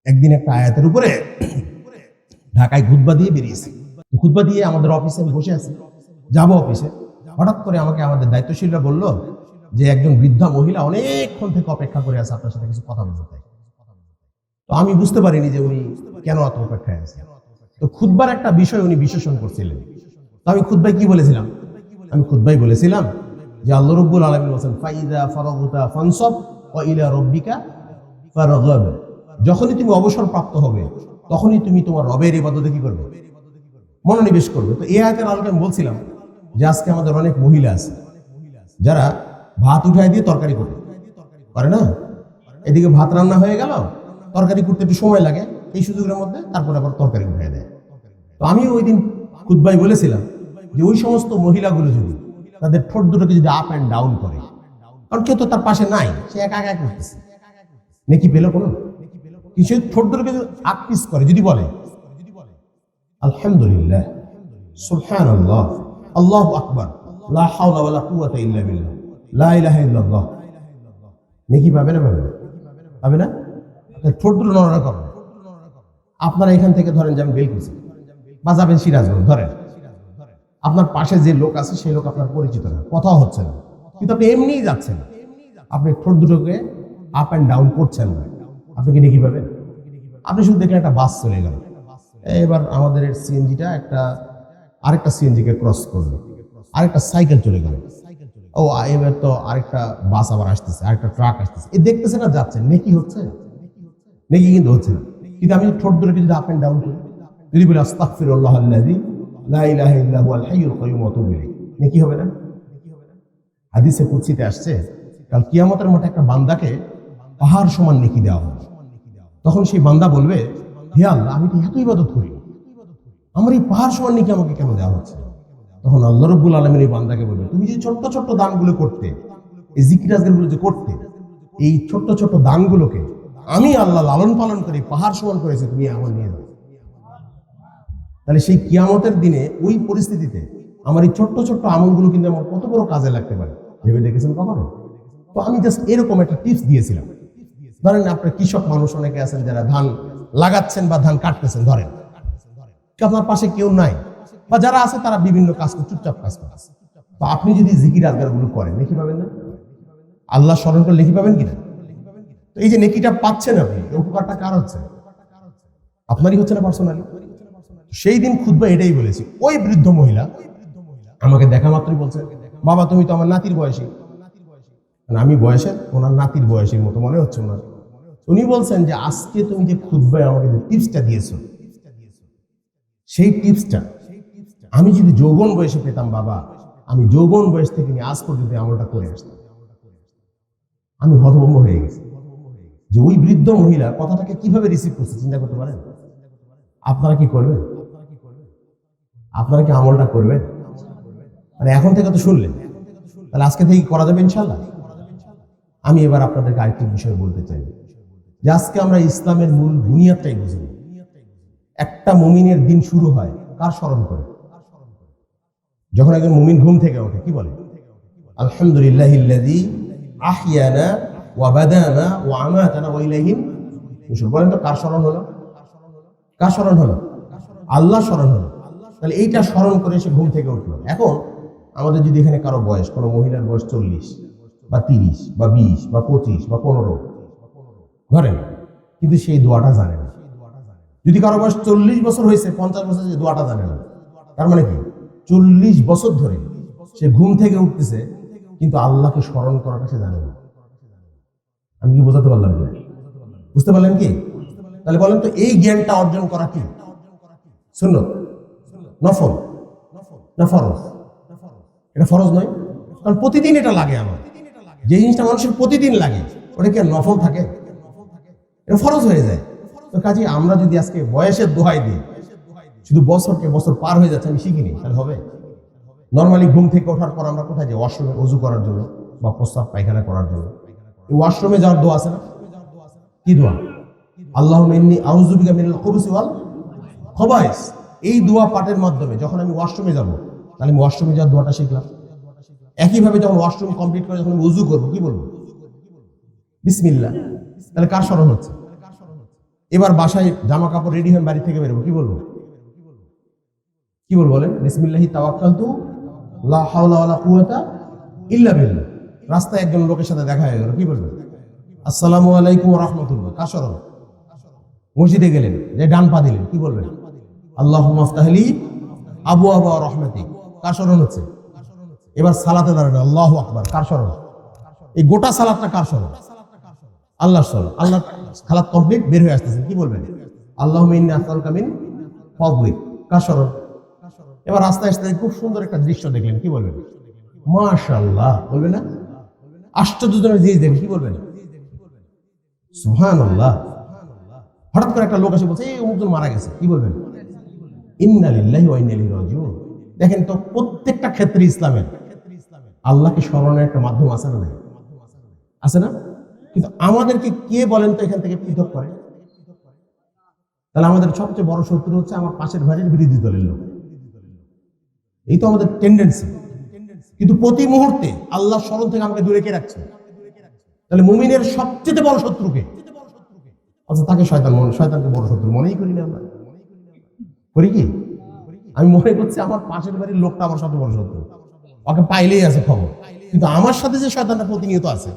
একদিন একটা আয়াতের উপরে ঢাকায় খুতবা দিয়ে বেরিয়েছি। খুতবা দিয়ে আমাদের অফিসে আমি বসে আছি, যাবো অফিসে। হঠাৎ করে আমাকে আমাদের দায়িত্বশীলরা বলল যে একজন বৃদ্ধা মহিলা অনেকক্ষণ থেকে অপেক্ষা করে আছে আপনার সাথে কিছু কথা বলতে চাই। তো আমি বুঝতে পারিনি যে উনি কেন অত অপেক্ষায় আছে। তো খুতবার একটা বিষয় উনি বিশ্লেষণ করছিলেন। তো আমি খুতবায় কি বলেছিলাম? আমি খুতবায় বলেছিলাম যে আল্লাহ রাব্বুল আলামিন বলেন ফাইদা ফারাগতা ফানসাব ওয়া ইলা রাব্বিকা ফারগাব। যখনই তুমি অবসর প্রাপ্ত হবে তখনই তুমি তোমার রবের ইবাদতে কি করবে? মনোনিবেশ করবে। তো এই আয়াতের আলোকে আমি বলছিলাম যে আজকে আমাদের অনেক মহিলা আছে যারা ভাত উঠায় দিয়ে তরকারি করে না। এদিকে ভাত রান্না হয়ে গেল, তরকারি করতে একটু সময় লাগে, এই সুযোগের মধ্যে তারপরে আবার তরকারি উঠায় দেয়। তো আমি ওই দিন খুতবায় বলেছিলাম যে ওই সমস্ত মহিলাগুলো যদি তাদের ঠোঁট দুটোকে যদি আপ অ্যান্ড ডাউন করে, কারণ কেউ তো তার পাশে নাই, সে একা একা করতেছে, নেকি পেল কোনো? কিছু ঠোঁট দুটোকে আপ পিস করে যদি বলে আলহামদুলিল্লাহ, সুবহানাল্লাহ, আল্লাহু আকবার, লা হাওলা ওয়ালা কুওয়াতা ইল্লা বিল্লাহ, লা ইলাহা ইল্লাল্লাহ, নেকি পাবে না? পাবে না? ঠোঁট দুটো নড়াচড়া করবে। আপনারা এখান থেকে ধরেন যেমন বেলকুচি বা যাবেন সিরাজগঞ্জ, ধরেন আপনার পাশে যে লোক আছে সেই লোক আপনার পরিচিত না, কথাও হচ্ছে না, কিন্তু আপনি এমনিই যাচ্ছেন, আপনি ঠোঁট দুটোকে আপ অ্যান্ড ডাউন করছেন না, আপনি কি নেকি পাবেন? আপনি শুধু দেখলেন একটা বাস চলে গেল, এবার আমাদের সিএনজিটা আরেকটা সিএনজিকে ক্রস করলো, আরেকটা সাইকেল চলে গেল, ও এবার তো আরেকটা বাস আবার আসতেছে, আরেকটা ট্রাক আসতেছে, এই দেখতেছে না যাচ্ছে, নেকি হচ্ছে? নেকি কিন্তু হচ্ছে না। কিন্তু আমি ঠোঁট দুটোকে যদি আপ অ্যান্ড ডাউন করি, যদি বলি আস্তাগফিরুল্লাহাল্লাযী লা ইলাহা ইল্লা হুয়াল হাইয়ুল কাইয়্যুম ওয়া আতুবু ইলাইহি, নেকি হবে না? হাদিসে কুদসিতে আসছে কাল কিয়ামতের মাঠে একটা বান্দাকে পাহাড় সমান নেকি দেওয়া হবে। তখন সেই বান্দা বলবে, হে আল্লাহ, আমি তো এত ইবাদত করি, আমার এই পাহাড় সমান নেকি আমাকে কেন দেওয়া হচ্ছে? তখন আল্লাহ রাব্বুল আলামিন এই বান্দাকে বলবে, তুমি যে ছোট্ট ছোট্ট দানগুলো করতে, এই জিকির আজকারগুলো যে করতে, এই ছোট্ট ছোট্ট দানগুলোকে আমি আল্লাহ লালন পালন করে পাহাড় সমান করেছে, তুমি আমার নিয়ে যাও। তাহলে সেই কিয়ামতের দিনে ওই পরিস্থিতিতে আমার এই ছোট্ট ছোট্ট আমলগুলো কিন্তু আমার কত বড় কাজে লাগতে পারে, ভেবে দেখেছেন কখনো? তো আমি জাস্ট এরকম একটা টিপস দিয়েছিলাম। ধরেন আপনার কৃষক মানুষ অনেকে আছেন যারা ধান লাগাচ্ছেন বা ধান কাটতেছেন, ধরেন আপনার পাশে কেউ নাই, বা যারা আছে তারা বিভিন্ন কাজ করে, চুপচাপ কাজ করে, তো আপনি যদি জিকির আজকারগুলো করেন, নেকি পাবেন না? আল্লাহ স্মরণ করে নেকি পাবেন কিনা? তো এই যে নেকিটা পাচ্ছেন আপনি, উপকারটা কার হচ্ছে? আপনারই হচ্ছে না পার্সোনালি? সেই দিন খুতবা এটাই বলেছি। ওই বৃদ্ধ মহিলা আমাকে দেখা মাত্রই বলছে, বাবা তুমি তো আমার নাতির বয়সী। আমি বয়সে ওনার নাতির বয়সের মতো মনে হচ্ছে ওনার। উনি বলছেন যে আজকে তুমি যে খুতবায় আমাকে যে টিপসটা দিয়েছো, সেই টিপসটা আমি যদি যৌবন বয়সে পেতাম, বাবা আমি যৌবন বয়স থেকে নিয়ে আজ পর্যন্ত আমলটা করে আসতাম। আমি হতভম্ব হয়ে গেছি যে ওই বৃদ্ধ মহিলা কথাটাকে কিভাবে রিসিভ করছে, চিন্তা করতে পারেন? আপনারা কি করবেন? আপনারা কি আমলটা করবেন? মানে এখন থেকে তো শুনলেন, তাহলে আজকে থেকে করা যাবে ইনশাল্লাহ। আমি এবার আপনাদেরকে আরেকটি বিষয় বলতে চাই যে আজকে আমরা ইসলামের মূল বুনিয়াদটাই বুঝি। একটা মুমিনের দিন শুরু হয় কার স্মরণ করে? যখন একজন মুমিন ঘুম থেকে ওঠে কি বলে? আলহামদুলিল্লাহিল্লাযী আহইয়ানা ওয়া বাদানা ওয়া আমাতানা ওয়া ইলাইহিন নুশুর। বলেন তো কার স্মরণ হলো? কার স্মরণ হলো? আল্লাহ স্মরণ হলো। তাহলে এইটা স্মরণ করে সে ঘুম থেকে উঠলো। এখন আমাদের যদি এখানে কারো বয়স, কোনো মহিলার বয়স 40 বা 30 বা 20 বা 25 বা 15 ধরেন, কিন্তু সেই দোয়াটা জানে না। যদি কারো বয়স 40 বছর হয়েছে, 50 বছর, যে দোয়াটা জানে না, তার মানে কি 40 বছর ধরে সে ঘুম থেকে উঠতেছে কিন্তু আল্লাহকে স্মরণ করাটা সে জানে না। আমি কি বোঝাতে পারলাম কি? বুঝতে পারলেন কি? তাহলে বলেন তো এই জ্ঞানটা অর্জন করা কি সুন্নত, নফল না ফরজ? এটা ফরজ নয়, কারণ প্রতিদিন এটা লাগে আমার। যে জিনিসটা মানুষের প্রতিদিন লাগে ওটা কি আর নফল থাকে? এটা ফরজ হয়ে যায়। তো কাজে আমরা যদি আজকে বয়সের দোহাই দিই, শুধু বছরকে বছর পার হয়ে যাচ্ছে আমি শিখিনি, তাহলে হবে? নর্মালি ঘুম থেকে ওঠার পর আমরা কোথায় যাই? ওয়াশরুমে অজু করার জন্য বা প্রস্রাব পায়খানা করার জন্য। এই ওয়াশরুমে যাওয়ার দোয়া আছে না? কি দোয়া? আল্লাহুম্মা ইন্নী আউযু বিকা মিনাল খুবুসি ওয়াল খবায়েস। এই দোয়া পাঠের মাধ্যমে যখন আমি ওয়াশরুমে যাব, তাহলে আমি ওয়াশরুমে যাওয়ার দোয়াটা শিখলাম। একইভাবে যখন ওয়াশরুম কমপ্লিট করে যখন আমি উযু করবো, কি বলবো? বিসমিল্লাহ। তাহলে কার স্মরণ হচ্ছে? এবার বাসায় জামা কাপড় রেডি হয়ে বাড়ি থেকে বেরোবো, কি বলবো? কি বলবো বলেন? বিসমিল্লাহি তাওয়াক্কালতু লা হাওলা ওয়ালা কুওয়াতা ইল্লা বিল্লাহ। রাস্তায় একজন লোকের সাথে দেখা হয়ে গেল, কি বলবেন? আসসালামু আলাইকুম ওয়া রাহমাতুল্লাহ। কার স্মরণ? মসজিদে গেলেন, যে ডান পা দিলেন, কি বলবেন? আল্লাহুম্মা আফতাহলি আবওয়াবা রাহমাতিক। কার স্মরণ হচ্ছে? এবার সালাতে দাঁড়াবেন, আল্লাহু আকবার। কার স্মরণ? এই গোটা সালাতটা কার স্মরণ? আল্লাহর স্মরণ। আল্লাহ সালাত কমপ্লিট, বের হয়ে আসতেছেন, কি বলবেন? আল্লাহুম্মা ইন্নী আসআলুকা মিন ফাদলিক। কার স্মরণ? এবার রাস্তায় আসতে খুব সুন্দর একটা দৃশ্য দেখলেন, কি বলবেন? মাশাআল্লাহ বলবেন না? আশ্চর্যজনক জিনিস দেখবেন, কি বলবেন? সুবহানাল্লাহ। হঠাৎ করে একটা লোক এসে বলছে এই অমুকজন মারা গেছে, কি বলবেন? ইন্না লিল্লাহি ওয়া ইন্না ইলাইহি রাজিউন। দেখেন তো, প্রত্যেকটা ক্ষেত্রে ইসলামের আল্লাহকে স্মরণের একটা মাধ্যম আছে না? আছে না? কিন্তু আমাদেরকে কে বলেন তো এখান থেকে পৃথক করে? তাহলে আমাদের সবচেয়ে বড় শত্রু হচ্ছে আমার পাশের বাড়ির বিরোধী দলের লোক। এই তো আমাদের টেন্ডেন্সি। কিন্তু প্রতি মুহূর্তে আল্লাহ স্মরণ থেকে আমাকে দূরে কে রাখছে? তাহলে মুমিনের সবচেয়ে বড় শত্রুকে, আচ্ছা তাকে শয়তানকে বড় শত্রু মনেই করি না আমরা। করি কি? আমি মনে করছি আমার পাশের বাড়ির লোকটা আমার সবচেয়ে বড় শত্রু, ওকে পাইলেই আছে খবর। কিন্তু আমার সাথে যে শয়তানটা প্রতিনিয়ত আছে,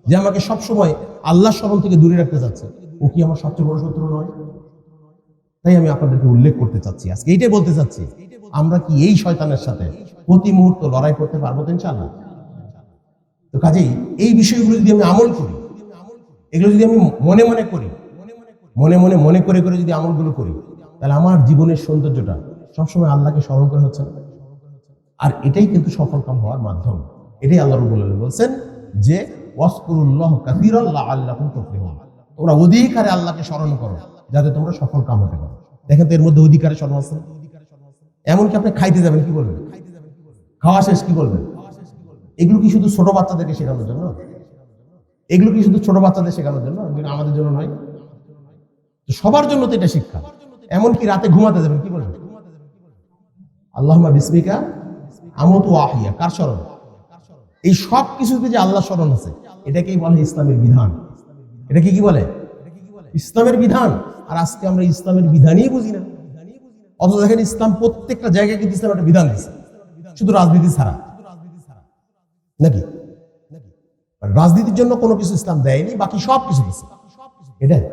যে আমাকে সবসময় আল্লাহ স্মরণ থেকে দূরে রাখতে চাচ্ছে, ও কি আমার সবচেয়ে বড় শত্রু নয়? তাই আমি আপনাদেরকে উল্লেখ করতে চাচ্ছি, আজকে এইটাই বলতে চাচ্ছি, আমরা কি এই শয়তানের সাথে প্রতি মুহূর্ত লড়াই করতে পারবো তো ইনশাআল্লাহ? তো কাজেই এই বিষয়গুলো যদি আমি আমল করি, এগুলো যদি আমি মনে মনে করি, মনে করে করে যদি আমলগুলো করি, তাহলে আমার জীবনের সৌন্দর্যটা সবসময় আল্লাহকে স্মরণ করে হচ্ছে না। আর এটাই কিন্তু সফলকাম হওয়ার মাধ্যম। এটাই আল্লাহ রাব্বুল আলামিন বলছেন যে ওয়াজকুরুল্লাহ কাসীরান লাআল্লাকুম তুফলিহুন। তোমরা অধিকারে আল্লাহকে স্মরণ করো যাতে তোমরা সফলকাম হতে পারো। দেখেন তো এর মধ্যে অধিকারে স্মরণ আছে। এমনকি আপনি খাইতে যাবেন, কি বলবেন? খাওয়া শেষ, কি বলবেন? এগুলো কি শুধু ছোট বাচ্চাদেরকে শেখানোর জন্য? এগুলো কি শুধু ছোট বাচ্চাদের শেখানোর জন্য? আমাদের জন্য নয়, সবার জন্য তো এটা শিক্ষা। এমনকি রাতে ঘুমাতে যাবেন, কি বলবেন? আল্লাহুম্মা বিসমিকা আমুতু ওয়া আহইয়া। কার স্মরণ? এই সব কিছুতে যে আল্লাহ স্মরণ আছে, এটাকেই বলে ইসলামের বিধান। এটা কি বলে? ইসলামের বিধান। আর আজকে আমরা ইসলামের বিধানই বুঝি না। অথচ দেখেন ইসলাম প্রত্যেকটা জায়গায় কিন্তু ইসলাম একটা বিধান দিচ্ছে, শুধু রাজনীতি ছাড়া। নাকি রাজনীতির জন্য কোনো কিছু ইসলাম দেয়নি, বাকি সব কিছু দিচ্ছে। এটাই।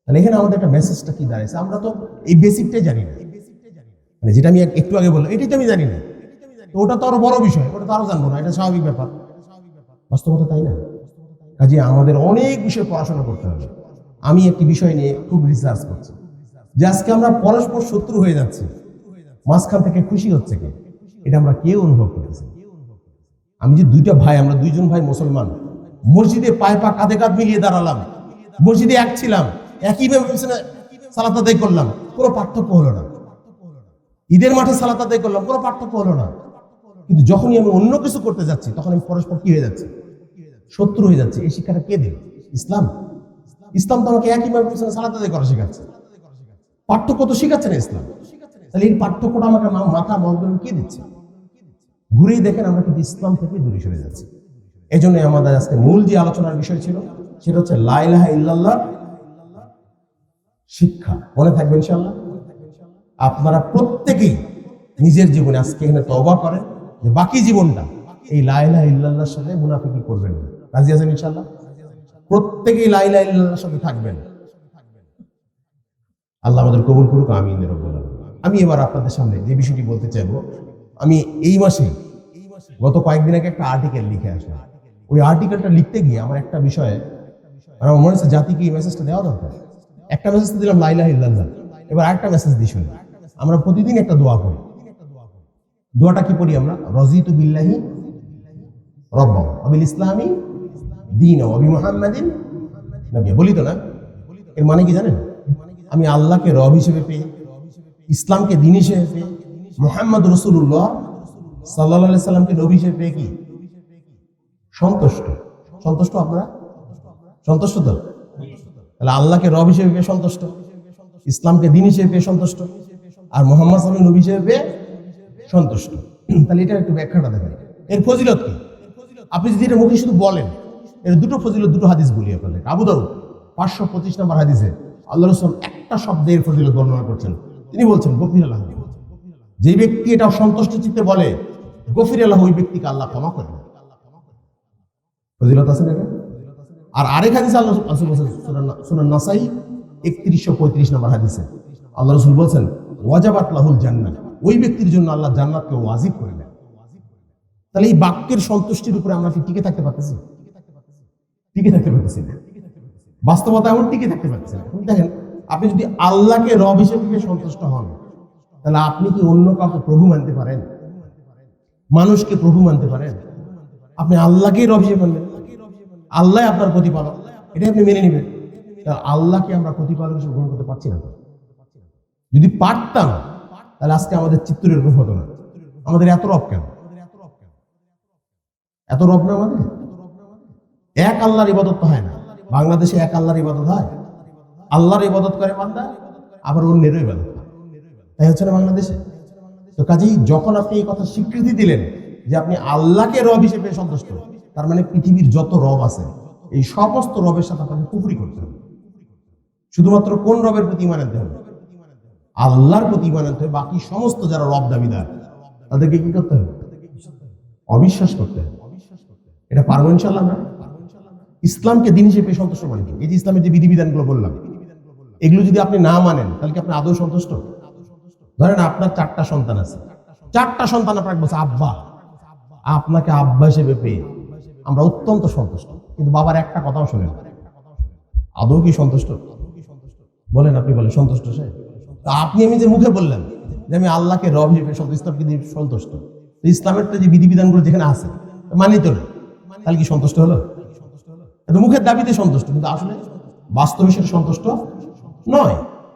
তাহলে এখানে আমাদের একটা মেসেজটা কি দাঁড়াইছে? আমরা তো এই বেসিকটাই জানি না। মানে যেটা আমি একটু আগে বললাম, এটাই তো আমি জানি না। তো ওটা তো আরো বড় বিষয়, ওটা তো আরো জানবো না, এটা স্বাভাবিক ব্যাপার। বাস্তবতা তাই না? কাজে আমাদের অনেক বিষয় পড়াশোনা করতে হবে। আমি একটি বিষয় নিয়ে খুব রিসার্চ করছি, যে আজকে আমরা পরস্পর শত্রু হয়ে যাচ্ছি, মাঝখান থেকে খুশি হচ্ছে কে? এটা আমরা কেউ অনুভব করতেছি। আমি যে দুইটা ভাই, আমরা দুইজন ভাই মুসলমান, মসজিদে পায়ে পা কাঁধে কাঁধ মিলিয়ে দাঁড়ালাম, মসজিদে এক ছিলাম, একইভাবে সালাত আদায় করলাম, কোনো পার্থক্য হলো না। ঈদের মাঠে সালাত আদায় করলাম, কোনো পার্থক্য হলো না। কিন্তু যখনই আমি অন্য কিছু করতে যাচ্ছি, তখন আমি পরস্পর কি হয়ে যাচ্ছি? শত্রু হয়ে যাচ্ছে। এই শিক্ষাটা কে দিল? ইসলাম। ইসলাম তো আমাকে একইভাবে সালাত আদায় করা শেখাচ্ছে, পার্থক্য তো শেখাচ্ছে না ইসলাম। তাহলে এই পার্থক্যটা আমাকে মাথা মগজ কে দিচ্ছে? ঘুরেই দেখেন আমরা কিন্তু ইসলাম থেকে দূরে সরে যাচ্ছি। এই জন্য আমাদের আজকে মূল যে আলোচনার বিষয় ছিল, সেটা হচ্ছে লা ইলাহা ইল্লাল্লাহ শিক্ষা। মনে থাকবে ইনশাআল্লাহ। আপনারা প্রত্যেকেই নিজের জীবনে আজকে এখানে তওবা করেন যে বাকি জীবনটা এই লা ইলাহা ইল্লাল্লাহর সাথে মুনাফিকি করবেন না। রাজি আছেন ইনশাআল্লাহ? প্রত্যেকেই লা ইলাহা ইল্লাল্লাহর সাথে থাকবেন। আল্লাহ আমাদের কবুল করুক, আমিন ya rabbal alamin। আমি এবার আপনাদের সামনে যে বিষয়টি বলতে চাইবো, আমি এই মাসে গত কয়েকদিন আগে একটা আর্টিকেল লিখে আসলাম। ওই আর্টিকেলটা লিখতে গিয়ে আমার একটা বিষয়ে আমার মনে হচ্ছে জাতিকে এই মেসেজটা দেওয়া দরকার। একটা মেসেজ দিলাম লা ইলাহা ইল্লাল্লাহ, এবার আরেকটা মেসেজ দিই শুনি। আমরা প্রতিদিন একটা দোয়া করি। দোয়াটা কি পড়ি আমরা? রাযীতু বিল্লাহি রাব্বান ওয়া বিল ইসলামি দীনা ওয়া বি মুহাম্মাদিন নবিয়্যা। বলি তো না? এর মানে কি জানেন? আমি আল্লাহকে রব হিসেবে পেয়ে, ইসলামকে দ্বীন হিসেবে পেয়ে, মুহাম্মদ রাসূলুল্লাহ সাল্লাল্লাহু আলাইহি সাল্লামকে নবী হিসেবে পেয়ে কি সন্তুষ্ট? সন্তুষ্ট? আপনারা সন্তুষ্ট তো? তাহলে আল্লাহকে রব হিসেবে পেয়ে সন্তুষ্ট, ইসলামকে দ্বীন হিসেবে পেয়ে সন্তুষ্ট, আর মুহাম্মদ সাল্লাল্লাহু আলাইহি নবী হিসেবে পেয়ে সন্তুষ্ট। তাহলে এটা একটু ব্যাখ্যাটা দেখেন, এর ফজিলত কি? আপনি যদি এটা মুখে শুধু বলেন, এর দুটো ফজিলত, দুটো হাদিস বলি আপনাদের। আবু দাউদ 525 নম্বর হাদিসে আল্লাহ রাসূল একটা শব্দের ফজিলত বর্ণনা করছেন। তিনি বলছেন গফির লাহু, যে ব্যক্তি এটা সন্তুষ্ট চিত্তে বলে গফির লাহু, ওই ব্যক্তিকে আল্লাহ ক্ষমা করে দেন। ফজিলত আছে না এটা? আর আরেক হাদিসে আল্লাহ রাসূল বলেছেন, সুনান নাসাই 3135 নম্বর হাদিসে আল্লাহ রাসূল বলেছেন ওয়াজাবাত লাহুল জান্নাহ, ওই ব্যক্তির জন্য আল্লাহ জান্নাতকে ওয়াজিব করে দেন। তাহলে এই বাক্যের সন্তুষ্টির উপরে আমরা কি টিকে থাকতে পারতেছি? টিকে থাকতে পারতেছি না। বাস্তবতা এমন টিকে থাকতে পারতেছি না। দেখেন, আপনি যদি আল্লাহকে রব হিসেবে সন্তুষ্ট হন, তাহলে আপনি কি অন্য কাউকে প্রভু মানতে পারেন? মানুষকে প্রভু মানতে পারেন? আপনি আল্লাহকেই রব হিসেবে মানবেন, আল্লাহ আপনার প্রতিপালক, এটা আপনি মেনে নেবেন। আল্লাহকে আমরা প্রতিপালক হিসেবে গ্রহণ করতে পারছি না। যদি পারতাম তাহলে আজকে আমাদের চিত্র এরকম হতো না। আমাদের এত রব কেন? এত রব না আমাদের? এক আল্লাহর ইবাদত তো হয় না। বাংলাদেশে এক আল্লাহর ইবাদত হয়, আল্লাহর ইবাদত করে বান্দা, আবার অন্যেরও ইবাদত হয়, তাই হচ্ছে না বাংলাদেশে? তো কাজেই যখন আপনি এই কথা স্বীকৃতি দিলেন যে আপনি আল্লাহকে রব হিসেবে সন্তুষ্ট, তার মানে পৃথিবীর যত রব আছে এই সমস্ত রবের সাথে আপনাকে কুফরি করতে হবে। শুধুমাত্র কোন রবের প্রতি ঈমান আনতে হবে? আল্লাহর প্রতি ঈমান আনতে হবে। বাকি সমস্ত যারা রব দাবিদার তাদেরকে কি করতে হবে? অবিশ্বাস করতে হবে। এটা পারবো ইনশাআল্লাহ না? ইসলামকে দিন হিসেবে সন্তুষ্ট মানেন। এই যে ইসলামের যে বিধিবিধানগুলো বললাম, এগুলো যদি আপনি না মানেন তাহলে কি আপনি আদৌ সন্তুষ্ট? ধরেন আপনার 4টা সন্তান আছে, 4টা সন্তান আপনাকে বলছে আব্বা, আপনাকে আব্বা হিসেবে পেয়ে আমরা অত্যন্ত সন্তুষ্ট, কিন্তু বাবার একটা কথাও শোনেন, আদৌ কি সন্তুষ্ট? বলেন, আপনি বলেন সন্তুষ্ট সে? তা আপনি আমি যে মুখে বললেন যে আমি আল্লাহকে রব হিসেবে ইসলামকে দিয়ে সন্তুষ্ট, ইসলামের তো যে বিধিবিধানগুলো যেখানে আছে মানি তো না, তাহলে কি সন্তুষ্ট হলো? মুখের দাবিতে সন্তুষ্ট, কিন্তু আসলে বাস্তবে সেটা সন্তুষ্ট নয়।